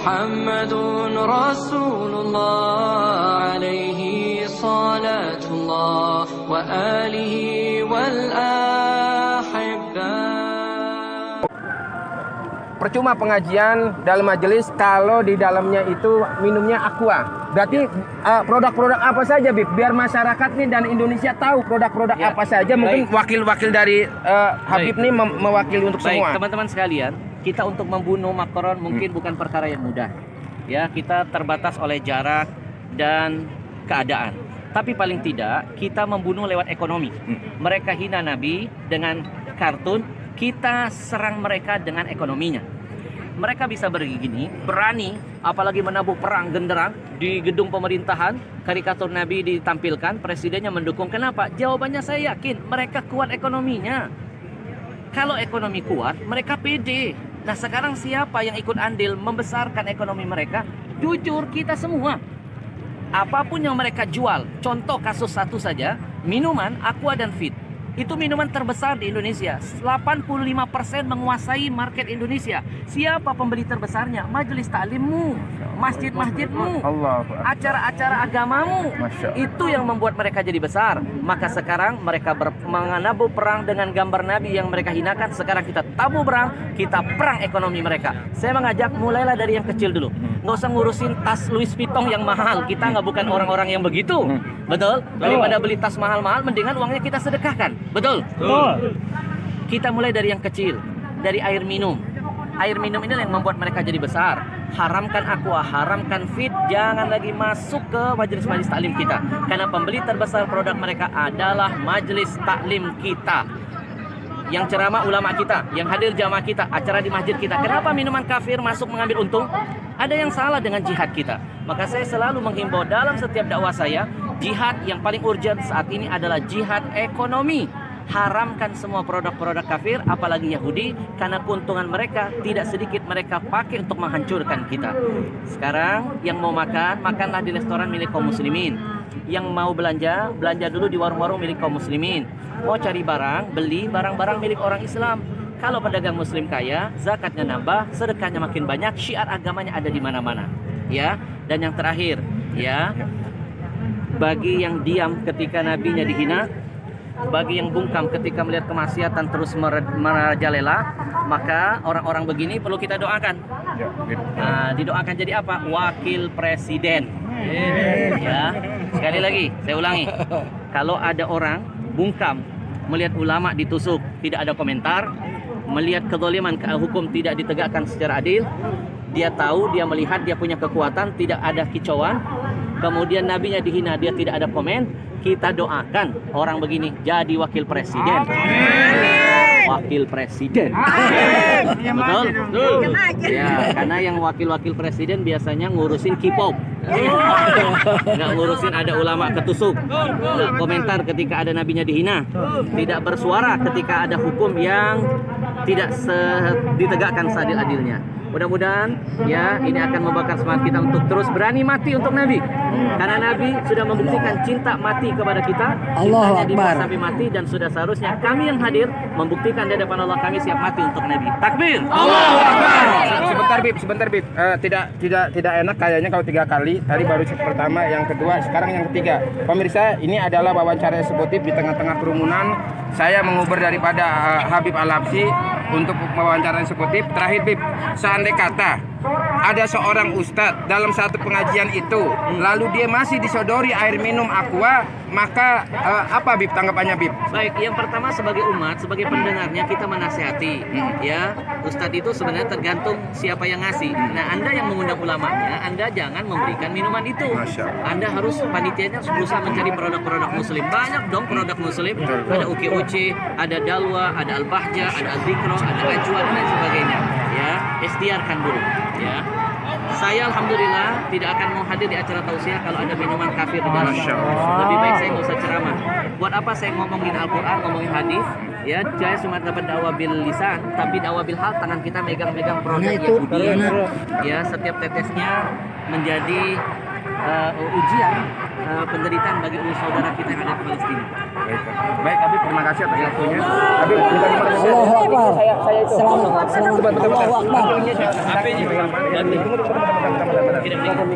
محمد رسول الله عليه صلاة الله وآله والأحبة. Percuma pengajian dalam majelis kalau di dalamnya itu minumnya aqua. Berarti produk-produk apa saja, Bib? Biar masyarakat nih dan Indonesia tahu produk-produk apa saja. Mungkin wakil-wakil dari Habib nih mewakili untuk semua. Teman-teman sekalian, kita untuk membunuh Macron mungkin bukan perkara yang mudah. Ya, kita terbatas oleh jarak dan keadaan. Tapi paling tidak kita membunuh lewat ekonomi. Mereka hina Nabi dengan kartun, kita serang mereka dengan ekonominya. Mereka bisa begini, berani, apalagi menabuh perang genderang di gedung pemerintahan, karikatur Nabi ditampilkan, presidennya mendukung. Kenapa? Jawabannya saya yakin, mereka kuat ekonominya. Kalau ekonomi kuat, mereka pede. Nah sekarang siapa yang ikut andil membesarkan ekonomi mereka? Jujur kita semua. Apapun yang mereka jual, contoh kasus satu saja, minuman, aqua dan fit. Itu minuman terbesar di Indonesia. 85% menguasai market Indonesia. Siapa pembeli terbesarnya? Majelis taklimmu, masjid-masjidmu, acara-acara agamamu. Itu yang membuat mereka jadi besar. Maka sekarang mereka menabuh perang dengan gambar Nabi yang mereka hinakan. Sekarang kita tabuh perang, kita perang ekonomi mereka. Saya mengajak mulailah dari yang kecil dulu. Nggak usah ngurusin tas Louis Vuitton yang mahal. Kita nggak bukan orang-orang yang begitu. Betul? Daripada beli tas mahal-mahal, mendingan uangnya kita sedekahkan. Betul? Kita mulai dari yang kecil, dari air minum. Air minum ini yang membuat mereka jadi besar. Haramkan aqua, haramkan fit, jangan lagi masuk ke majelis-majelis taklim kita. Karena pembeli terbesar produk mereka adalah majelis taklim kita. Yang ceramah ulama kita, yang hadir jamaah kita, acara di masjid kita. Kenapa minuman kafir masuk mengambil untung? Ada yang salah dengan jihad kita. Maka saya selalu menghimbau dalam setiap dakwah saya, jihad yang paling urgent saat ini adalah jihad ekonomi. Haramkan semua produk-produk kafir, apalagi Yahudi, karena keuntungan mereka tidak sedikit mereka pakai untuk menghancurkan kita. Sekarang yang mau makan, makanlah di restoran milik kaum muslimin. Yang mau belanja, belanja dulu di warung-warung milik kaum muslimin. Mau cari barang, beli barang-barang milik orang Islam. Kalau pedagang muslim kaya, zakatnya nambah, sedekahnya makin banyak, syiar agamanya ada di mana-mana. Ya, dan yang terakhir, ya, bagi yang diam ketika nabinya dihina, bagi yang bungkam ketika melihat kemaksiatan terus merajalela, maka orang-orang begini perlu kita doakan. Nah, didoakan jadi apa? Wakil presiden. Ya, sekali lagi saya ulangi. Kalau ada orang bungkam melihat ulama ditusuk, tidak ada komentar, melihat kezaliman hukum tidak ditegakkan secara adil, dia tahu, dia melihat, dia punya kekuatan, tidak ada kicauan, kemudian nabinya dihina, dia tidak ada komen, kita doakan orang begini jadi wakil presiden. Wakil presiden. Betul? Ya, karena yang wakil-wakil presiden biasanya ngurusin K-pop. Nggak ngurusin ada ulama ketusuk, nggak komentar ketika ada nabinya dihina, tidak bersuara ketika ada hukum yang tidak ditegakkan seadil-adilnya. Mudah-mudahan ya ini akan membakar semangat kita untuk terus berani mati untuk Nabi. Karena Nabi sudah membuktikan cinta mati kepada kita, cintanya dibuat sampai mati, dan sudah seharusnya kami yang hadir membuktikan di hadapan Allah kami siap mati untuk Nabi. Takbir. Allahu Akbar. Sebentar Bib. Tidak enak kayaknya kalau 3 kali. Tadi baru pertama, yang kedua, sekarang yang ketiga. Pemirsa, ini adalah wawancara eksekutif di tengah-tengah kerumunan. Saya menguber daripada Habib Al-Habsyi untuk wawancara eksekutif. Terakhir Bib, seandai kata ada seorang ustadz dalam satu pengajian itu, lalu dia masih disodori air minum aqua, maka apa Bib tanggapannya Bib? Baik, yang pertama sebagai umat, sebagai pendengarnya kita menasihati. Ya, ustadz itu sebenarnya tergantung siapa yang ngasih. Nah, Anda yang mengundang ulamanya, Anda jangan memberikan minuman itu. Anda harus, panitianya harus berusaha mencari produk-produk muslim. Banyak dong produk muslim. Ada UKUC, ada Dalwa, ada Al-Bahjah, ada Al-Zikro, ada Ajwa, dan lain sebagainya. Ya, ikhtiarkan dulu. Ya, saya alhamdulillah tidak akan mau hadir di acara tausiah kalau ada minuman kafir di dalam. Lebih baik saya nggak usah ceramah. Buat apa saya ngomongin Al-Quran, ngomongin hadis? Ya, saya cuma dapat dakwah bil lisan, tapi dakwah bil hal, tangan kita megang-megang produk Yahudi. Ya, setiap tetesnya menjadi ujian penderitaan bagi saudara kita yang ada di Palestina. Baik, Habib, terima kasih atas waktunya. Habib, minta nomor telepon. Allahu Akbar. Saya itu. Selamat. Sebentar. Allahu Akbar. Tunggu.